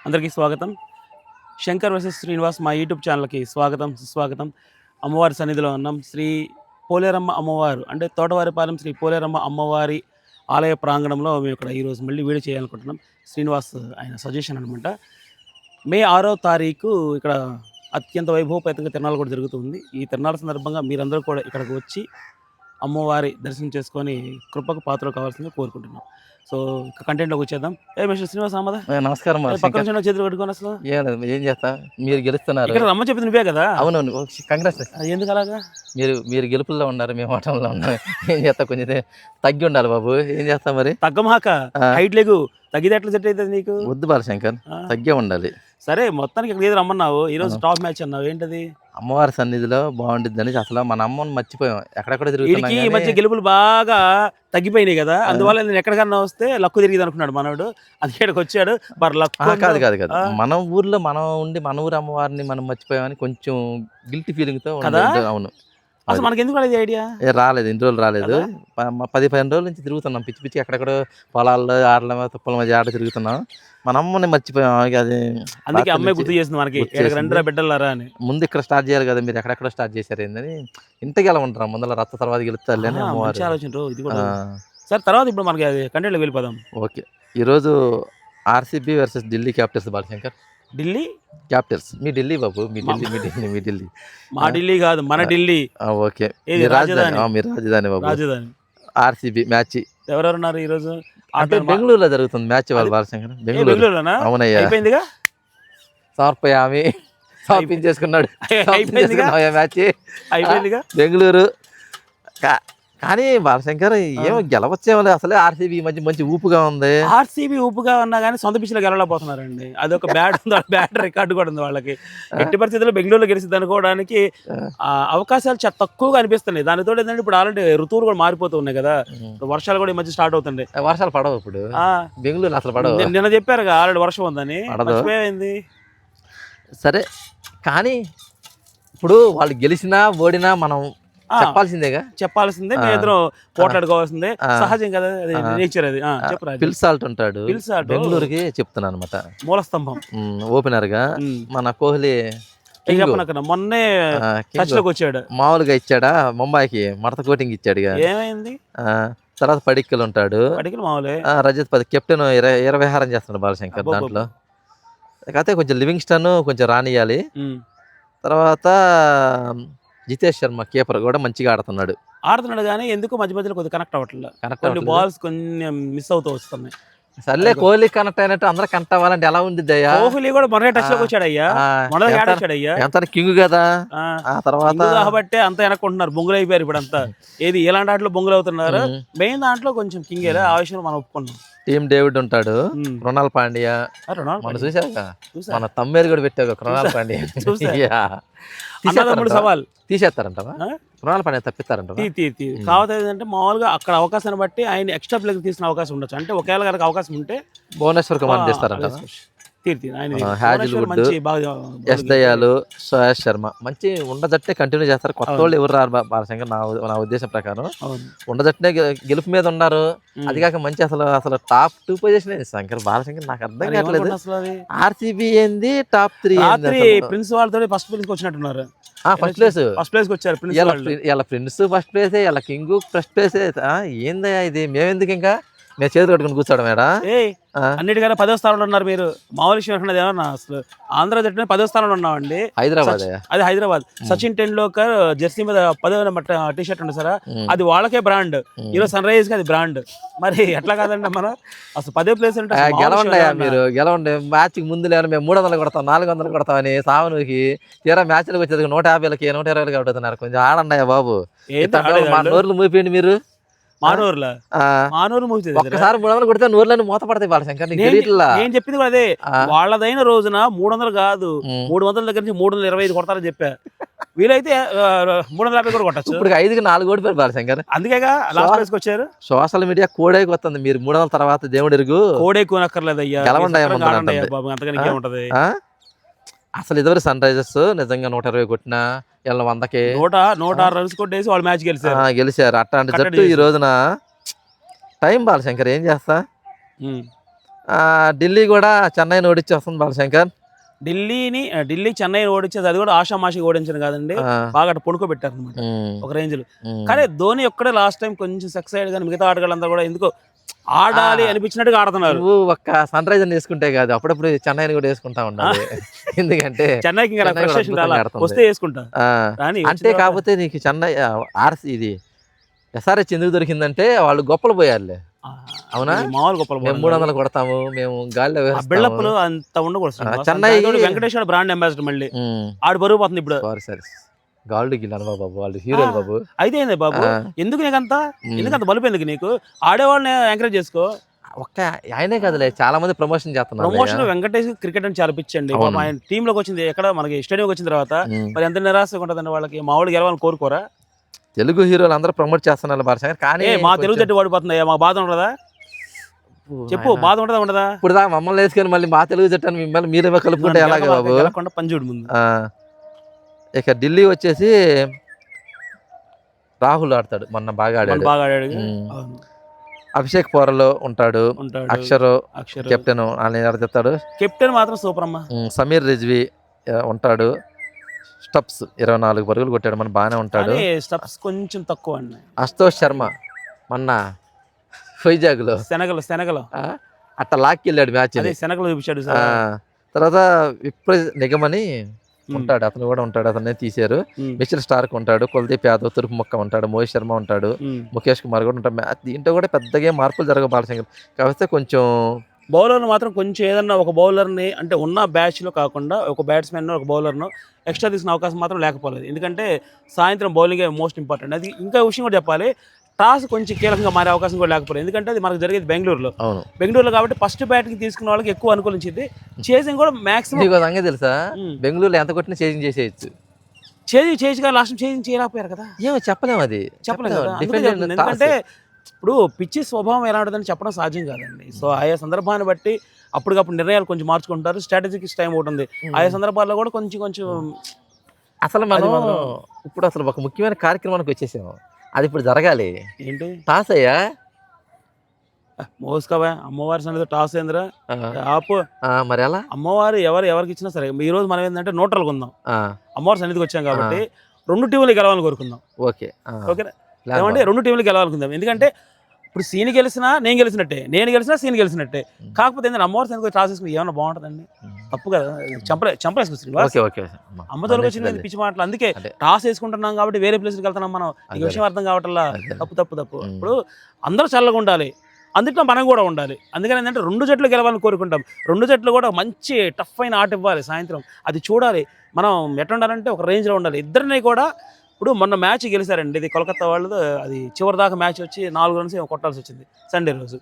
అందరికీ స్వాగతం. శంకర్ వర్సెస్ శ్రీనివాస్ మా యూట్యూబ్ ఛానల్కి స్వాగతం, సుస్వాగతం. అమ్మవారి సన్నిధిలో ఉన్నాం. శ్రీ పోలేరమ్మ అమ్మవారు అంటే తోటవారిపాలెం శ్రీ పోలేరమ్మ అమ్మవారి ఆలయ ప్రాంగణంలో మేము ఇక్కడ ఈరోజు మళ్ళీ వీడియో చేయాలనుకుంటున్నాం. శ్రీనివాస్ ఆయన సజెషన్ అనమాట. మే 6వ తారీఖు ఇక్కడ అత్యంత వైభవపేతంగా తిరునాళ్ళు కూడా జరుగుతుంది. ఈ తిరునాళ్ళ సందర్భంగా మీరందరూ కూడా ఇక్కడికి వచ్చి అమ్మవారి దర్శనం చేసుకొని కృపకు పాత్రలు కావాల్సిందిగా కోరుకుంటున్నాం. సో ఇక కంటెంట్లోకి వచ్చేద్దాం. మిస్టర్ శ్రీనివాస్ అమ్మద నమస్కారం. పక్కన నుంచి చేతులు కట్టుకొని అసలు ఏం చేస్తా, మీరు గెలుస్తున్నారు. ఇక్కడ రమ్మని చెప్పింది నువ్వే కదా? అవునవును, కంగ్రెస్. ఎందుకు అలాగా? మీరు గెలుపుల్లో ఉన్నారు, మేము ఓటంలో ఉన్నాం. ఏం చేస్తా, కొంచెం తగ్గి ఉండాలి బాబు. ఏం చేస్తా మరి? తగ్గమాక హైట్ లేకు, తగ్గితే ఎట్లా సెట్ అవుతుంది నీకు? వద్దు బాలశంకర్, తగ్గే ఉండాలి. సరే మొత్తానికి ఇక్కడ ఏదో రమ్మన్నావు, ఈరోజు టాప్ మ్యాచ్ అన్నావు, ఏంటది? అమ్మవారి సన్నిధిలో బాగుంటుంది. అసలు మన అమ్మని మర్చిపోయాం, ఎక్కడెక్కడ తిరుగుతున్నాం. ఈ మధ్య గెలుపులు బాగా తగ్గిపోయినాయి కదా, అందువల్ల నేను ఎక్కడికన్నా వస్తే లక్కు తిరిగింది అనుకున్నాడు మనోడు, అందుకే ఇక్కడికి వచ్చాడు. మరి లక్కు కాదు మన ఊర్లో మనం ఉండి మన ఊరు అమ్మవారిని మనం మర్చిపోయామని కొంచెం గిల్టీ ఫీలింగ్ తో. అవును, అసలు మనకి ఎందుకు రాలేదు ఐడియా? రాలేదు, ఇన్ని రోజులు రాలేదు. 10-15 రోజుల నుంచి తిరుగుతున్నాం, పిచ్చి పిచ్చి ఎక్కడెక్కడ పొలాల్లో ఆడల తుప్పల మధ్య ఆడ తిరుగుతున్నాం. మన అమ్మని మర్చిపోయాం. అది అందుకే అమ్మాయి గుర్తు చేసింది మనకి, రెండురా బిడ్డలారా అని. ముందు ఇక్కడ స్టార్ట్ చేయాలి కదా, మీరు ఎక్కడెక్కడ స్టార్ట్ చేశారు ఏందని. ఇంతకి ఎలా ఉంటారు, ముందర రచ్చ తర్వాత గెలుస్తారు అని ఆలోచన. సరే తర్వాత ఇప్పుడు మనకి అది కంటెంట్లోకి వెళ్ళిపోదాం. ఓకే, ఈరోజు RCB versus Delhi capitals. Balashankar, Delhi capitals. మీ ఢిల్లీ బాబు, మీ ఢిల్లీ. మా ఢిల్లీ కాదు, మన ఢిల్లీ. ఓకే, మీ రాజధాని బాబు, రాజధాని. ఆర్సీబీ మ్యాచ్ ఎవరెవరున్నారు ఈ రోజు? అంటే బెంగళూరులో జరుగుతుంది మ్యాచ్. వాళ్ళు బాలశంకర్ బెంగళూరులోనా? అవునయ్యా, అయిపోయిందిగా. సమర్పయామి సమర్పించేసుకున్నాడు మ్యాచ్, అయిపోయిందిగా బెంగళూరు. కానీ బాలశంకర్ ఏమో గెలవచ్చేమో. అసలే ఆర్సీబీ ఈ మధ్య మంచి ఊపుగా ఉంది. ఆర్సీబీ ఊపుగా ఉన్నా కానీ సొంత పిచ్చిలో గెలవలేకపోతున్నారండి. అదొక బ్యాడ్ రికార్డు కూడా ఉంది వాళ్ళకి. ఎట్టి పరిస్థితుల్లో బెంగళూరులో గెలిచింది అనుకోవడానికి అవకాశాలు చాలా తక్కువగా అనిపిస్తున్నాయి. దానితో ఏంటంటే ఇప్పుడు ఆల్రెడీ ఋతువులు కూడా మారిపోతూ ఉన్నాయి కదా, వర్షాలు కూడా ఈ మధ్య స్టార్ట్ అవుతుంది. వర్షాలు పడవు ఇప్పుడు బెంగళూరు, అసలు పడవు. నిన్న చెప్పారు ఆల్రెడీ వర్షం ఉందని, మర్చిపోయింది. సరే కానీ ఇప్పుడు వాళ్ళు గెలిచినా ఓడినా మనం చెప్పాల్సిందే. మేము ఇద్దరు పోట్లాడుకోవాల్సిందే, సహజం కదా, నేచర్ అది. చెప్పరా? పిల్సాల్ట్ ఉంటాడు బెంగళూరుకి, చెప్తున్నాను అనమాట. మూల స్తంభం ఓపెనర్ గా మన కోహ్లీ మొన్నే టచ్ లోకి వచ్చాడు. మామూలుగా ఇచ్చాడా, ముంబైకి మడత కోటింగ్ ఇచ్చాడు. ఏమైంది? తర్వాత పడిక్కలు ఉంటాడు, రజత్ పది కెప్టెన్ 20 హారం చేస్తున్నాడు బాలశంకర్. దాంట్లో కాకపోతే కొంచెం లివింగ్స్టన్ కొంచెం రానియాలి. తర్వాత జితేష్ శర్మ కీపర్ కూడా మంచిగా ఆడుతున్నాడు కానీ ఎందుకు మధ్య మధ్యలో కొద్దిగా కనెక్ట్ అవ్వట్లేదు. బాల్స్ కొంచెం మిస్ అవుతూ వస్తున్నాయి. సర్లే, కోహ్లీ కనెక్ట్ అయినట్టు అందరూ కనెక్ట్ అవ్వాలంటే ఎలా ఉంది అయ్యా? కోహ్లీ కూడా మొన్న టచ్ లోకి వచ్చాడయ్యా, ఎంత కింగ్ కదా. ఆ తర్వాత కాబట్టి అంతా వెనక్కుంటున్నారు, బొంగులు అయిపోయారు ఇప్పుడు అంతా. ఏది ఎలాంటి ఆటలో బొంగులు అవుతున్నారు, మెయిన్ దాంట్లో కొంచెం కింగేలా. ఆ విషయం మనం ఒప్పుకున్నాం. టీమ్ డేవిడ్ ఉంటాడు, కృణాల్ పాండ్యా మనం చూసాక, మన తమ్మేరు కూడా పెట్టావు కృణాల్ పాండ్యా. సవాల్ తీసేస్తారంట, కృణాల్ పాండ్యా తప్పిస్తారంట. కాకపోతే ఏంటంటే మామూలుగా అక్కడ అవకాశాన్ని బట్టి ఆయన ఎక్స్ట్రా ప్లేకి తీసిన అవకాశం ఉండొచ్చు. అంటే ఒకవేళ కనుక అవకాశం ఉంటే భువనేశ్వర్ కుమార్ తీస్తారంట. ఎస్ దయాలు, సుయాష్ శర్మ మంచి ఉండజట్టే కంటిన్యూ చేస్తారు. కొత్త వాళ్ళు ఎవరు రారు బాలశంకర్, నా ఉద్దేశం ప్రకారం. ఉండజట్టే గెలుపు మీద ఉన్నారు. అది కాక మంచి అసలు టాప్ 2 పొజిషన్ శంకర్ బాలశంకర్. నాకు అర్థం కావట్లేదు, ఆర్సీబీ ఏంది టాప్ 3? ప్రిన్స్ వాళ్ళతో ఫస్ట్ ప్లేస్ వచ్చినట్టున్నారు. ఫస్ట్ ప్లేస్ వచ్చారు. ఇలా ప్రిన్స్ ఫస్ట్ ప్లేస్, ఇలా కింగ్ ఫస్ట్ ప్లేస్. ఏందయ్యా ఇది? మేమెందుకు ఇంకా మేము చేతులు కట్టుకుని కూర్చోడం మేడా? అన్నిటికన్నా 10వ స్థానంలో ఉన్నారు మీరు. మామూలు విషయం ఏమన్నా, అసలు ఆంధ్ర జట్టు 10వ స్థానంలో ఉన్నామండి. హైదరాబాద్, అది హైదరాబాద్. సచిన్ టెండూల్కర్ జెర్సీ మీద 10వ టీ షర్ట్ ఉంది సార్, అది వాళ్ళకే బ్రాండ్. ఈరోజు సన్ రైజర్స్ కి అది బ్రాండ్. మరి ఎట్లా కాదండి మనం అసలు 10వ ప్లేస్ అంటే గెలవండి. మీరు గెలవండి. మ్యాచ్ ముందు లేదు, మేము 300 కొడతాం 400 కొడతాం అని సావనుకి తీరా మ్యాచ్లకు వచ్చేది 150లకి 120లకి అవుతున్నారు. కొంచెం ఆడండి బాబు, నోర్లు మూపియండి మీరు. ఒక్కసారి 300 కొడితే నూరులను మూత పడతాయి బాలశంకర్. నేను చెప్పింది కూడా అదే, వాళ్ళదైన రోజున 300 కాదు 300 దగ్గర నుంచి 325 కొడతారని చెప్పా. వీలైతే 350 కూడా కొట్టచ్చు. ఇప్పుడు 5కి 4 ఓడిపోయారు బాలశంకర్. అందుకేగా లాస్ట్ ప్లేస్ కి వచ్చారు. సోషల్ మీడియా కోడేకి వస్తుంది. మీరు 300 తర్వాత దేవుడు ఎరుగు, కోడే కోనక్కర్లేదయ్యా, గెలవండి ఉంటది. అసలు ఇదివరకు సన్ రైజర్స్ నిజంగా 120 కొట్టినా 100కి 106 రన్స్ కొట్టేసి వాళ్ళు మ్యాచ్ గెలిచారు. అట్లాంటి జట్టు ఈ రోజున టైం బాలశంకర్ ఏం చేస్తా. ఢిల్లీ కూడా చెన్నైని ఓడించి వస్తుంది బాలశంకర్. ఢిల్లీ చెన్నైని ఓడించేది అది కూడా ఆషామాషిగా ఓడించడం కాదండి, బాగా అటు పొడుకోబెట్టారు అనమాట ఒక రేంజ్ లో. కానీ ధోని ఒక్కడే లాస్ట్ టైం కొంచెం సక్సెస్ అయ్యాడు, కానీ మిగతా ఆటగాళ్ళంతా కూడా ఎందుకో ఆడాలి అనిపించినట్టుగా ఆడుతున్నారు. నువ్వు ఒక్క సన్ రైజర్ వేసుకుంటే కాదు, అప్పుడప్పుడు చెన్నైని కూడా వేసుకుంటా ఉండాలి. ఎందుకంటే చెన్నైకి వస్తే వేసుకుంటా. అంటే కాకపోతే నీకు చెన్నై ఇది ఎస్ఆర్హెచ్ ఎందుకు దొరికిందంటే వాళ్ళు గొప్పలు పోయారులే. అవునా, మామూలు గొప్పలు. మేము 300 కొడతాము, మేము గాలిలో బిల్డప్లు అంత ఉండకూడదు. చెన్నై వెంకటేశ్వర బ్రాండ్ అంబాసిడర్ మళ్ళీ ఆడు బరువు పోతుంది ఇప్పుడు. సరే గాల్డ్ గిల్ బాబు, వాళ్ళు హీరోలు బాబు. అయితే ఏంది బాబు, ఎందుకు నీకంతా బలుపు, ఎందుకు నీకు? ఆడేవాళ్ళని ఎంకరేజ్ చేసుకో. ఒక్క ఆయనే కదలే, చాలా మంది ప్రమోషన్ చేస్తున్నారు. ప్రమోషన్ వెంకటేష్ క్రికెట్ అని చాలా పిచ్చండి. ఆయన టీమ్ లోకి వచ్చింది, ఎక్కడ మనకి స్టేడియంకి వచ్చిన తర్వాత మరి ఎంత నిరాశగా ఉంటుందండి వాళ్ళకి. మా వాళ్ళు గెలవాలని కోరుకోరా? తెలుగు హీరోలు అందరూ ప్రమోట్ చేస్తున్నారు బాలశంకర్, కానీ మా తెలుగు జట్టు ఓడిపోతుంది, మా బాధ ఉండదా? చెప్పు, బాధ ఉండదా? ఉండదా? ఇప్పుడు మమ్మల్ని వేసుకొని మళ్ళీ మా తెలుగు జట్టు అని మిమ్మల్ని మీరే కలుపుకుంటే ఎలాగే బాబు? పంజుడు ముందు. ఇక ఢిల్లీ వచ్చేసి రాహుల్ ఆడతాడు, మొన్న బాగా ఆడాడు. అభిషేక్ పోరలో ఉంటాడు, అక్షర్ కెప్టెన్ చెప్తాడు. కెప్టెన్ మాత్రం సూపర్ అమ్మా. సమీర్ రిజ్వీ ఉంటాడు. స్టప్స్ 24 పరుగులు కొట్టాడు, మన బాగానే ఉంటాడు. స్టప్స్ కొంచెం తక్కువ అండి. అశుతోష్ శర్మ మొన్న వైజాగ్ లో శనగలో అట్లా లాక్కెళ్ళాడు మ్యాచ్, శనగలో చూపించాడు. తర్వాత విప్ర నిగమ్ అని ఉంటాడు, అతను కూడా ఉంటాడు, అతన్నే తీశారు. మిచిల్ స్టార్క్ ఉంటాడు, కుల్దీప్ యాదవ్, తురుపు మొక్క ఉంటాడు, మోహిత్ శర్మ ఉంటాడు, ముఖేష్ కుమార్ కూడా ఉంటాడు. దీంట్లో కూడా పెద్దగా మార్పులు జరగవు బాలశంకర్. కాకపోతే కొంచెం బౌలర్లు మాత్రం కొంచెం ఏదన్నా ఒక బౌలర్ని అంటే ఉన్న బ్యాచ్లో కాకుండా ఒక బ్యాట్స్మెన్ ఒక బౌలర్ను ఎక్స్ట్రా తీసుకునే అవకాశం మాత్రం లేకపోలేదు. ఎందుకంటే సాయంత్రం బౌలింగే మోస్ట్ ఇంపార్టెంట్. అది ఇంకా విషయం కూడా చెప్పాలి, టాస్ కొంచెం కీలకంగా మారే అవకాశం కూడా లేకపోలేదు. ఎందుకంటే అది మనకు జరిగేది బెంగళూరులో కాబట్టి ఫస్ట్ బ్యాటింగ్ తీసుకున్న వాళ్ళకి ఎక్కువ అనుకూలించింది. చేసింగ్ కూడా మాక్సిమం తెలుసా, బెంగళూరులో ఎంత కొట్టినా చేసింగ్ చేసేయచ్చు. చేయగా లాస్ట్ చేసింగ్ చేయలేకపోయారు కదా, ఏమో చెప్పలేము, అది చెప్పలేము. ఎందుకంటే ఇప్పుడు పిచ్చి స్వభావం ఎలా ఉంటుందని చెప్పడం సాధ్యం కాదండి. సో ఆయా సందర్భాన్ని బట్టి అప్పటికప్పుడు నిర్ణయాలు కొంచెం మార్చుకుంటారు. స్ట్రాటజిక్ టైం ఒకటి ఉంది, ఆయా సందర్భాల్లో కూడా కొంచెం అసలు మనం ఇప్పుడు ఒక ముఖ్యమైన కార్యక్రమానికి వచ్చేసాము, అది ఇప్పుడు జరగాలి. ఏంటి టాస్ అయ్యా మోసుకోవా? అమ్మవారి సన్నిధి టాస్ ఏందిరా ఆపు. మరి ఎలా అమ్మవారు ఎవరికి ఇచ్చినా సరే, ఈ రోజు మనం ఏంటంటే న్యూట్రల్గా ఉందాం. అమ్మవారి సన్నిధికి వచ్చాం కాబట్టి 2 టీంలు గెలవాలని కోరుకుందాం. ఓకేనా? ఏమంటే 2 టీంలు గెలవాలనుకుందాం. ఎందుకంటే ఇప్పుడు సీని గెలిచినా నేను గెలిచినట్టే, నేను గెలిచినా సీని గెలిచినట్టే. కాకపోతే ఏంటంటే అమ్మవారి సన్నిధికి టాస్ వేసుకుని ఏమన్నా బాగుంటుందండి? తప్పు కదా, చంపలేసుకొచ్చింది అమ్మ తోలికి వచ్చింది పిచ్చి మాటలు. అందుకే టాస్ వేసుకుంటున్నాం కాబట్టి వేరే ప్లేస్కి వెళ్తున్నాం మనం. ఈ విషయం అర్థం కావట్లా. తప్పు. ఇప్పుడు అందరూ చల్లగా ఉండాలి, అందుట్లో మనం కూడా ఉండాలి. అందుకని ఏంటంటే 2 జట్లు గెలవాలని కోరుకుంటాం. 2 జట్లు కూడా మంచి టఫ్ అయిన ఆట ఇవ్వాలి సాయంత్రం. అది చూడాలి మనం. ఎట్లా ఉండాలంటే ఒక రేంజ్లో ఉండాలి. ఇద్దరిని కూడా ఇప్పుడు మొన్న మ్యాచ్ గెలిచారండి, ఇది కోల్కతా వాళ్ళది. అది చివరి దాకా మ్యాచ్ వచ్చి 4 రన్స్ కొట్టాల్సి వచ్చింది సండే రోజు.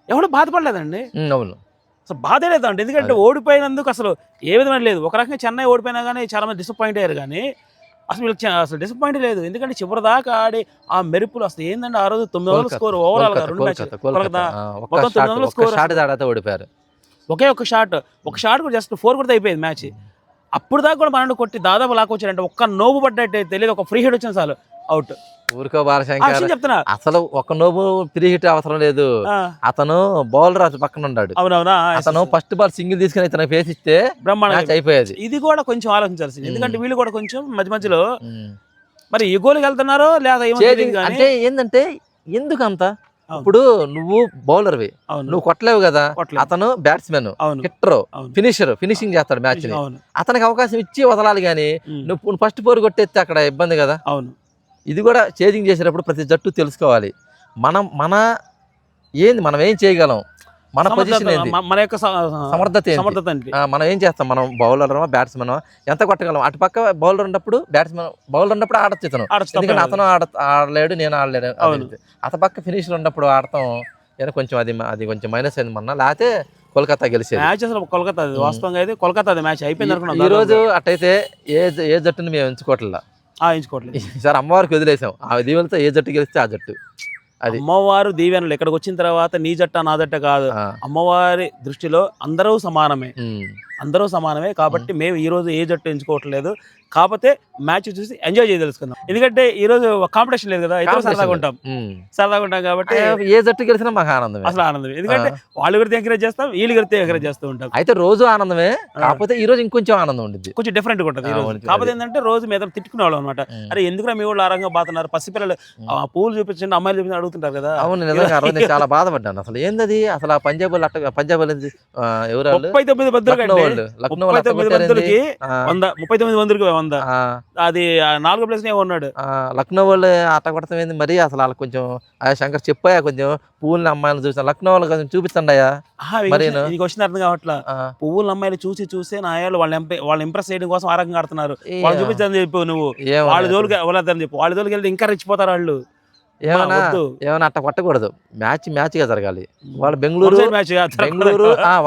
ఎవడో బాధపడలేదండి. అవును, అసలు బాధే లేదండి. ఎందుకంటే ఓడిపోయినందుకు అసలు ఏ విధమైన లేదు. ఒక రకంగా చెన్నై ఓడిపోయినా కానీ చాలా మంది డిసప్పాయింట్ అయ్యారు, కానీ అసలు వీళ్ళకి అసలు డిసప్పాయింట్ లేదు. ఎందుకంటే చివరి దాకా ఆడి ఆ మెరుపులు అసలు ఏంటంటే ఆ రోజు 900 స్కోర్ ఓవరాల్ గా 2 మ్యాచ్ మొత్తం 900 స్కోర్ ఓడిపోయారు. ఒక షాట్ కూడా జస్ట్ 4 కొడితే అయిపోయింది మ్యాచ్. అప్పుడు దాకా కూడా 12 కొట్టి దాదాపు లాక్కొచ్చారంటే ఒక్క నోబు పడ్డట్టే తెలియదు, ఒక ఫ్రీ హిట్ వచ్చిన చాలు అవుట్. ఊరుకో బాలశంకర్, చెప్తున్నా అసలు ఒక నోబు ఫ్రీ హిట్ అవసరం లేదు. అతను బౌలర్ పక్కన ఉన్నాడు. అవునవునా, అతను ఫస్ట్ బాల్ సింగిల్ తీసుకుని ఇతను ఫేస్ ఇస్తే బ్రహ్మాండంగా అయిపోయేది. ఇది కూడా కొంచెం ఆలోచించాల్సింది. ఎందుకంటే వీళ్ళు కూడా కొంచెం మధ్యలో మరి ఈ గోల్కి వెళ్తున్నారో లేదా అంటే ఏంటంటే ఎందుకు అంత. ఇప్పుడు నువ్వు బౌలర్వి, నువ్వు కొట్టలేవు కదా. అతను బ్యాట్స్మెన్, హిట్టర్, ఫినిషింగ్ చేస్తాడు మ్యాచ్ ని. అతనికి అవకాశం ఇచ్చి వదలాలి, గానీ నువ్వు ఫస్ట్ 4 కొట్టేస్తే అక్కడ ఇబ్బంది కదా. అవును, ఇది కూడా చేజింగ్ చేసేటప్పుడు ప్రతి జట్టు తెలుసుకోవాలి. మనం ఏం చేయగలం, మన పొజిషన్ ఏంది, మన యొక్క సమర్థత మనం ఏం చేస్తాం. మనం బౌలర్ బ్యాట్స్మెన్ ఎంత కొట్టగలం. అటు పక్క బౌలర్ ఉన్నప్పుడు బౌలర్ ఉన్నప్పుడు ఆడచ్చు ఇతను, ఎందుకంటే అతను ఆడలేడు, నేను ఆడలేడు. అత పక్క ఫినిషర్ ఉన్నప్పుడు ఆడతాం కొంచెం అది కొంచెం మైనస్ అయింది మొన్న. లేకపోతే కోల్కతా గెలిచేది మ్యాచ్. అసలు కోల్కతా వాస్తవంగా అయితే కోల్కతా మ్యాచ్ అయిపోయింది. ఈ రోజు అట్టయితే ఏ జట్టుని మేము ఎంచుకోవట్లేదు. ఈసారి అమ్మవారికి వదిలేసాం. ఆ దీవెనతో ఏ జట్టు గెలిస్తే ఆ జట్టు. అది అమ్మవారు దీవెనలు ఇక్కడికి వచ్చిన తర్వాత నీ జట్ట నా జట్ట కాదు. అమ్మవారి దృష్టిలో అందరూ సమానమే. అందరూ సమానమే. కాబట్టి మేము ఈ రోజు ఏ జట్టు ఎంచుకోవట్లేదు. కాకపోతే మ్యాచ్ చూసి ఎంజాయ్ చేయదలుచుకుందాం. ఎందుకంటే ఈ రోజు కాంపిటీషన్ లేదు కదా, ఇద్దరు సరదాగా ఉంటాం కాబట్టి ఏ జట్టు గెలిచినా మాకు ఆనందమే, అసలు ఆనందమే. ఎందుకంటే వాళ్ళు గురించి ఎంకరేజ్ చేస్తాం, వీళ్ళు గురించి ఎంకరేజ్ చేస్తూ ఉంటాం. అయితే రోజు ఆనందమే, కాకపోతే ఈ రోజు ఇంకొంచెం ఆనందం ఉంటుంది, కొంచెం డిఫరెంట్ గా ఉంటుంది ఈ రోజు. కాకపోతే ఏంటంటే రోజు మీద తిట్టుకునే వాళ్ళం అనమాట. అరే ఎందుకురా మీ వాళ్ళు ఆరంగా బాతున్నారు, పసిపిల్లలు పూలు చూపించండి, అమ్మాయిలు చూపించి అడుగుతుంటారు కదా. అవును, నిజంగా ఆ రోజు నేను చాలా బాధపడ్డాను. అసలు ఏందది అసలు ఆ పంజాబ్ ఎవరు 39 మందికి 100 అది 4 ప్లేస్ ఉన్నాడు. లక్నో వాళ్ళు ఆట కొడతాం మరి. అసలు వాళ్ళకి కొంచెం శంకర్ చెప్పాయా, కొంచెం పువ్వులని అమ్మాయిలు చూసాను, లక్నో వాళ్ళు కొంచెం చూపించండి అయ్యా. నీకు వచ్చిన అర్థం కావట్లా, పువ్వుల అమ్మాయిలు చూసే నా వాళ్ళు ఇంప్రెస్ చేయడం కోసం ఆ రకంగా ఆడుతున్నారు. వాళ్ళు చూపించని చెప్పు నువ్వు, వాళ్ళ జోలికి వెళ్ళొద్దని చెప్పు. వాళ్ళ జోలికి వెళ్తే ఇంకా రెచ్చిపోతారు వాళ్ళు. ఏమన్నా అట్ట కొట్టకూడదు, మ్యాచ్ గా జరగాలి. వాళ్ళు బెంగళూరు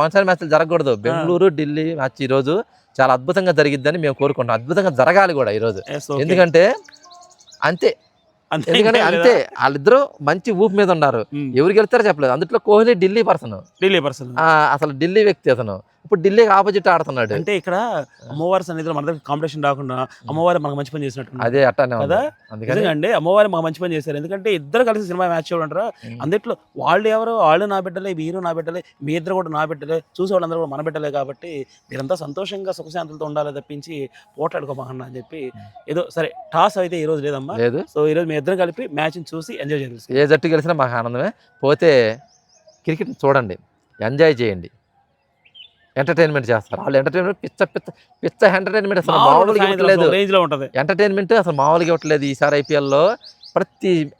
వన్ సైడ్ మ్యాచ్లు జరగకూడదు. బెంగళూరు ఢిల్లీ మ్యాచ్ ఈ రోజు చాలా అద్భుతంగా జరిగిద్దని మేము కోరుకుంటాం. అద్భుతంగా జరగాలి కూడా ఈ రోజు. ఎందుకంటే అంతే వాళ్ళిద్దరూ మంచి ఊపు మీద ఉన్నారు. ఎవరు గెలుస్తారో చెప్పలేదు. అందులో కోహ్లీ ఢిల్లీ పర్సన్ అసలు ఢిల్లీ వ్యక్తి అతను. ఇప్పుడు ఢిల్లీకి ఆపోజిట్ ఆడుతున్నాడు. అంటే ఇక్కడ అమ్మవారి సన్నిధిలో మన దగ్గర కాంపిటీషన్ రాకుండా అమ్మవారి మనకు మంచి పని చేసినట్టు అదే అట్టానే కదా. అందుకంటే అమ్మవారి మాకు మంచి పని చేశారు. ఎందుకంటే ఇద్దరు కలిసి సినిమా మ్యాచ్ చూడంటారా, అందుట్లో వాళ్ళు ఎవరు, వాళ్ళు నా బిడ్డలే, వీరు నా బిడ్డలే, మీ ఇద్దరు కూడా నా బిడ్డలే, చూసే వాళ్ళందరూ కూడా మన బిడ్డలే. కాబట్టి మీరంతా సంతోషంగా సుఖశాంతులతో ఉండాలి తప్పించి పోట్లాడుకోమన్నా అని చెప్పి ఏదో సరే. టాస్ అయితే ఈ రోజు లేదమ్మా, సో ఈ రోజు మీ ఇద్దరు కలిపి మ్యాచ్ చూసి ఎంజాయ్ చేయాలి. ఏ జట్టు గెలిచినా మాకు ఆనందమే. పోతే క్రికెట్ చూడండి, ఎంజాయ్ చేయండి, ఎంటర్టైన్మెంట్ చేస్తారు వాళ్ళు. ఎంటర్టైన్మెంట్ పిచ్చ ఎంటర్టైన్మెంట్ అసలు మామూలుగా ఇవ్వట్లేదు. ఎంటర్టైన్మెంట్ అసలు మామూలుగా ఇవ్వట్లేదు ఈసారి IPL లో.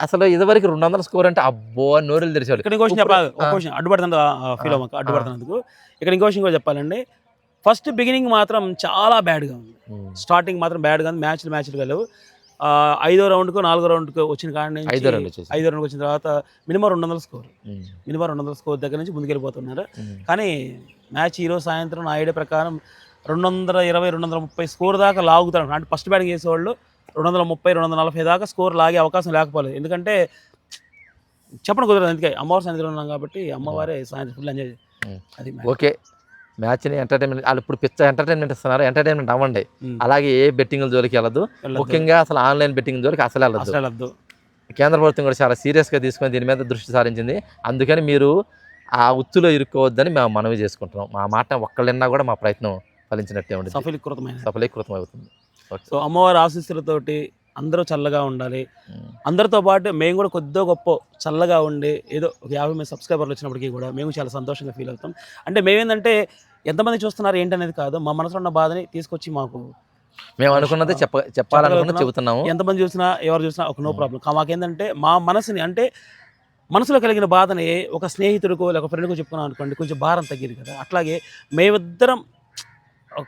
అసలు ఇదివరకు 200 స్కోర్ అంటే అబ్బో నోరులు తెరిచారు. ఇక్కడ ఇంకో అడ్డుపడుతున్నందుకు ఇక్కడ ఇంకో విషయం కూడా చెప్పాలండి. ఫస్ట్ బిగినింగ్ మాత్రం చాలా బ్యాడ్గా ఉంది. స్టార్టింగ్ మాత్రం బ్యాడ్గా ఉంది. మ్యాచ్లు కలవు. 5వ రౌండ్కు 4వ రౌండ్కు వచ్చిన కాడ నుంచి 5వ రౌండ్కి వచ్చిన తర్వాత మినిమం 200 స్కోర్ దగ్గర నుంచి ముందుకెళ్ళిపోతున్నారు. కానీ మ్యాచ్ ఈరోజు సాయంత్రం నా ఐడియా ప్రకారం 220-230 స్కోర్ దాకా లాగుతారు. అంటే ఫస్ట్ బ్యాటింగ్ చేసేవాళ్ళు 230-240 దాకా స్కోర్ లాగే అవకాశం లేకపోలేదు. ఎందుకంటే చెప్పడం కుదరదు, అందుకే అమ్మవారి సన్నిధిలో ఉన్నాం కాబట్టి అమ్మవారే సాయంత్రం ఫుల్ ఎంజాయ్. అది ఓకే, మ్యాచ్ని ఎంటర్టైన్మెంట్ వాళ్ళు ఇప్పుడు పిచ్చ ఎంటర్టైన్మెంట్ ఇస్తున్నారు. ఎంటర్టైన్మెంట్ అవ్వండి. అలాగే ఏ బెట్టింగ్ జోలికి వెళ్ళదు. ముఖ్యంగా అసలు ఆన్లైన్ బెట్టింగ్ జోలికి అసలు వెళ్ళదు. కేంద్ర ప్రభుత్వం కూడా చాలా సీరియస్గా తీసుకొని దీని మీద దృష్టి సారించింది. అందుకని మీరు ఆ ఉత్తులో ఇరుక్కోవద్దని మేము మనవి చేసుకుంటున్నాం. మా మాట ఒక్కళ్ళన్నా కూడా మా ప్రయత్నం ఫలించినట్టే ఉంటుంది, సఫలీకృతం అవుతుంది. సో అమ్మవారి ఆశీస్సులతోటి అందరూ చల్లగా ఉండాలి. అందరితో పాటు మేము కూడా కొద్దిగా గొప్ప చల్లగా ఉండి ఏదో ఒక 50,000 సబ్స్క్రైబర్లు వచ్చినప్పటికీ కూడా మేము చాలా సంతోషంగా ఫీల్ అవుతాం. అంటే మేమేంటంటే ఎంతమంది చూస్తున్నారు ఏంటనేది కాదు, మా మనసులో ఉన్న బాధని తీసుకొచ్చి మాకు మేము అనుకున్నది చెప్పాలనుకున్నది చెబుతున్నాము. ఎంతమంది చూసినా ఎవరు చూసినా ఒక నో ప్రాబ్లం. మాకేంటంటే మా మనసుని అంటే మనసులో కలిగిన బాధని ఒక స్నేహితుడికో లేక ఫ్రెండ్కో చెప్పుకున్నాం అనుకోండి, కొంచెం భారం తగ్గింది కదా. అట్లాగే మేమిద్దరం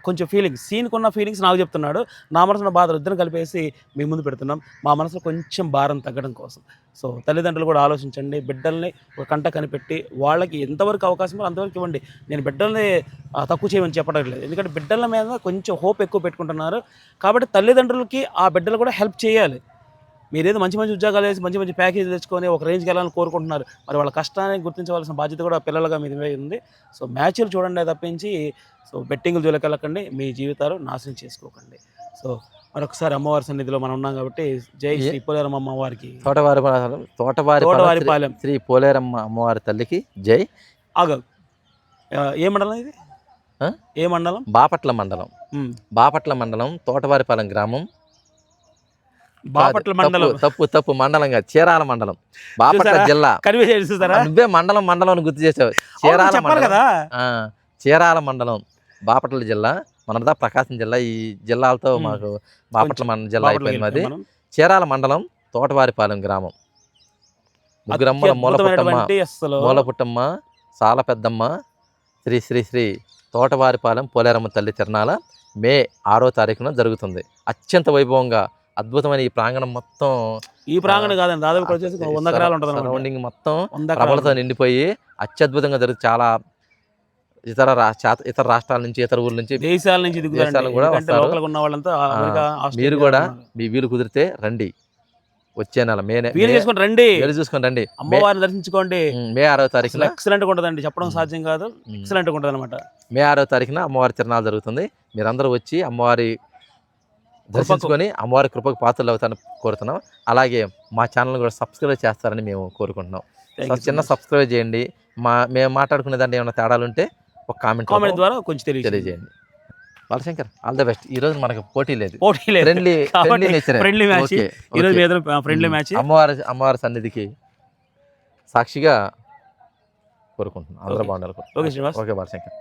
కొంచెం సీన్కి ఉన్న ఫీలింగ్స్ నాకు చెప్తున్నాడు, నా మనసులో బాధలు ఇద్దరం కలిపేసి మీ ముందు పెడుతున్నాం మా మనసులో కొంచెం భారం తగ్గడం కోసం. సో తల్లిదండ్రులు కూడా ఆలోచించండి, బిడ్డల్ని ఒక కంట కనిపెట్టి వాళ్ళకి ఎంతవరకు అవకాశమో అంతవరకు ఇవ్వండి. నేను బిడ్డల్ని తక్కువ చేయమని చెప్పడం లేదు, ఎందుకంటే బిడ్డల మీద కొంచెం హోప్ ఎక్కువ పెట్టుకుంటున్నారు. కాబట్టి తల్లిదండ్రులకి ఆ బిడ్డలు కూడా హెల్ప్ చేయాలి. మీరేదో మంచి ఉద్యోగాలు వేసి మంచి ప్యాకేజ్ తెచ్చుకొని ఒక రేంజ్కి వెళ్ళాలని కోరుకుంటున్నారు. మరి వాళ్ళ కష్టాన్ని గుర్తించవలసిన బాధ్యత కూడా పిల్లలుగా మీ మీద ఉంది. సో మ్యాచ్లు చూడండి తప్పించి సో బెట్టింగ్లు జోలికి వెళ్ళకండి, మీ జీవితాలు నాశనం చేసుకోకండి. సో మరొకసారి అమ్మవారి సన్నిధిలో మనం ఉన్నాం కాబట్టి జై శ్రీ పోలేరమ్మ అమ్మవారికి, తోటవారిపాలెం శ్రీ పోలేరమ్మ అమ్మవారి తల్లికి జై. ఏ మండలం ఇది? ఏ మండలం? బాపట్ల మండలం తోటవారిపాలెం గ్రామం. బాపట్ల మండలం తప్పు మండలంగా చీరాల మండలం, బాపట్ల జిల్లా. నువ్వే మండలం గుర్తు చేసావు. చీరాల మండలం బాపట్ల జిల్లా, మనదా ప్రకాశం జిల్లా. ఈ జిల్లాలతో మాకు బాపట్ల జిల్లా అయిపోయింది. మాది చీరాల మండలం తోటవారిపాలెం గ్రామం. ముగ్గురమ్మల మూలపుట్టమ్మ సాల పెద్దమ్మ శ్రీ శ్రీ శ్రీ తోటవారిపాలెం పోలేరమ్మ తల్లి తిరణాల మే 6వ తారీఖున జరుగుతుంది. అత్యంత వైభవంగా అద్భుతమైన ఈ ప్రాంగణం మొత్తం, ఈ ప్రాంగణం కాదండి దాదాపు 100 ఎకరాలు ఉంటుంది. సరౌండింగ్ మొత్తం ప్రభలతో నిండిపోయి అత్యద్భుతంగా జరుగుతుంది. చాలా ఇతర రాష్ట్రాల నుంచి, ఇతర ఊర్ల నుంచి, దేశాల నుంచి కూడా వస్తారు. మీరు కూడా మీ వీలు కుదిరితే రండి. వచ్చే నెల వీలు చేసుకొని రండి, చూసుకొని రండి. అమ్మవారిని దర్శించుకోండి. మే 6వ తారీఖున ఎక్సలెంట్ గా ఉంటదండి, చెప్పడం సాధ్యం కాదు, ఎక్సలెంట్ గా ఉంటది అనమాట. మే 6వ తారీఖున అమ్మవారి తిరునాళ్ళు జరుగుతుంది. మీరందరూ వచ్చి అమ్మవారి దర్శించుకొని అమ్మవారి కృపకు పాత్రలు అవుతారని కోరుతున్నాం. అలాగే మా ఛానల్ కూడా సబ్స్క్రైబ్ చేస్తారని మేము కోరుకుంటున్నాం. చిన్న సబ్స్క్రైబ్ చేయండి. మేము మాట్లాడుకునే దాంట్లో ఏమైనా తేడాలు ఉంటే ఒక కామెంట్ ద్వారా కొంచెం తెలియజేయండి. Balashankar, all the best. ఈ రోజు మనకు పోటీ లేదు, ఫ్రెండ్లీ మ్యాచ్. అమ్మవారి సన్నిధికి సాక్షిగా కోరుకుంటున్నాం అందరూ బాగుండాలి. ఓకే బాలశంకర్.